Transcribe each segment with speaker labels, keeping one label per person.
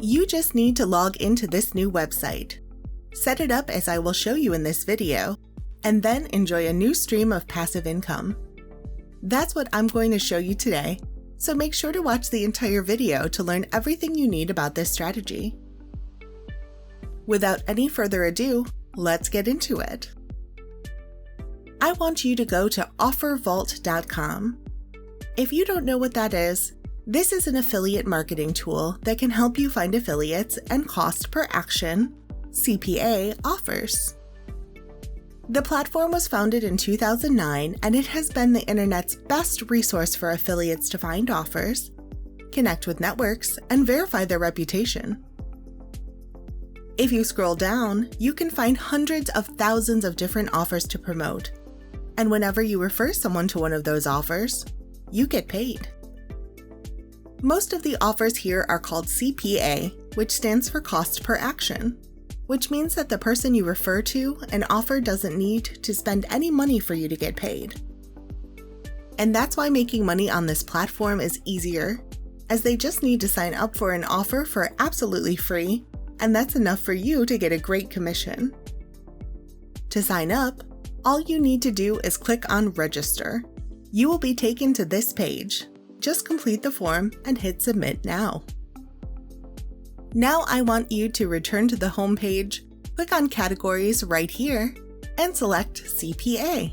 Speaker 1: You just need to log into this new website. Set it up as I will show you in this video, and then enjoy a new stream of passive income. That's what I'm going to show you today, so make sure to watch the entire video to learn everything you need about this strategy. Without any further ado, let's get into it. I want you to go to offervault.com. If you don't know what that is, this is an affiliate marketing tool that can help you find affiliates and cost per action, CPA, offers. The platform was founded in 2009, and it has been the internet's best resource for affiliates to find offers, connect with networks, and verify their reputation. If you scroll down, you can find hundreds of thousands of different offers to promote, and whenever you refer someone to one of those offers, you get paid. Most of the offers here are called CPA, which stands for cost per action, which means that the person you refer to an offer doesn't need to spend any money for you to get paid. And that's why making money on this platform is easier, as they just need to sign up for an offer for absolutely free, and that's enough for you to get a great commission. To sign up, all you need to do is click on Register. You will be taken to this page. Just complete the form and hit Submit now. Now I want you to return to the home page, click on Categories right here, and select CPA.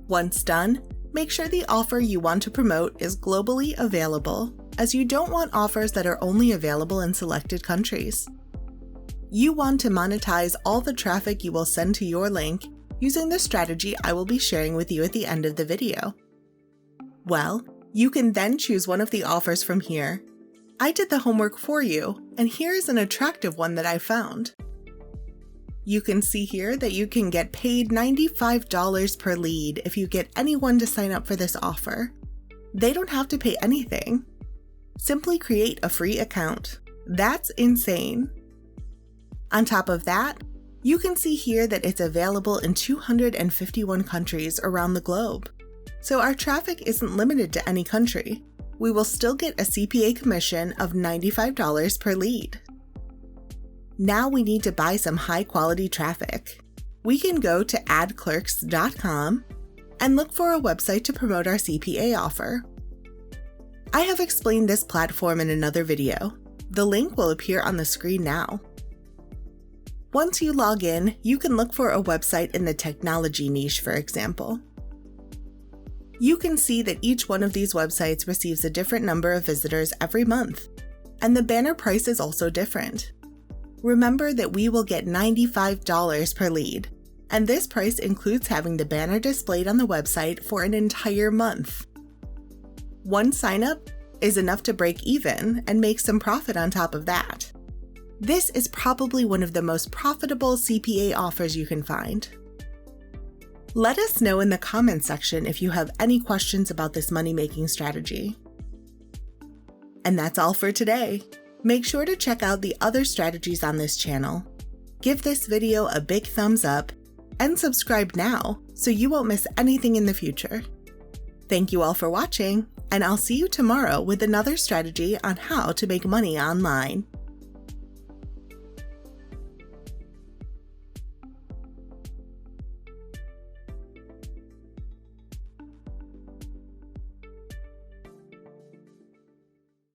Speaker 1: Once done, make sure the offer you want to promote is globally available, as you don't want offers that are only available in selected countries. You want to monetize all the traffic you will send to your link using the strategy I will be sharing with you at the end of the video. Well, you can then choose one of the offers from here. I did the homework for you, and here is an attractive one that I found. You can see here that you can get paid $95 per lead if you get anyone to sign up for this offer. They don't have to pay anything. Simply create a free account. That's insane. On top of that, you can see here that it's available in 251 countries around the globe. So our traffic isn't limited to any country. We will still get a CPA commission of $95 per lead. Now we need to buy some high-quality traffic. We can go to adclerks.com and look for a website to promote our CPA offer. I have explained this platform in another video. The link will appear on the screen now. Once you log in, you can look for a website in the technology niche, for example. You can see that each one of these websites receives a different number of visitors every month, and the banner price is also different. Remember that we will get $95 per lead, and this price includes having the banner displayed on the website for an entire month. One sign-up is enough to break even and make some profit on top of that. This is probably one of the most profitable CPA offers you can find. Let us know in the comments section if you have any questions about this money-making strategy. And that's all for today. Make sure to check out the other strategies on this channel. Give this video a big thumbs up and subscribe now so you won't miss anything in the future. Thank you all for watching, and I'll see you tomorrow with another strategy on how to make money online.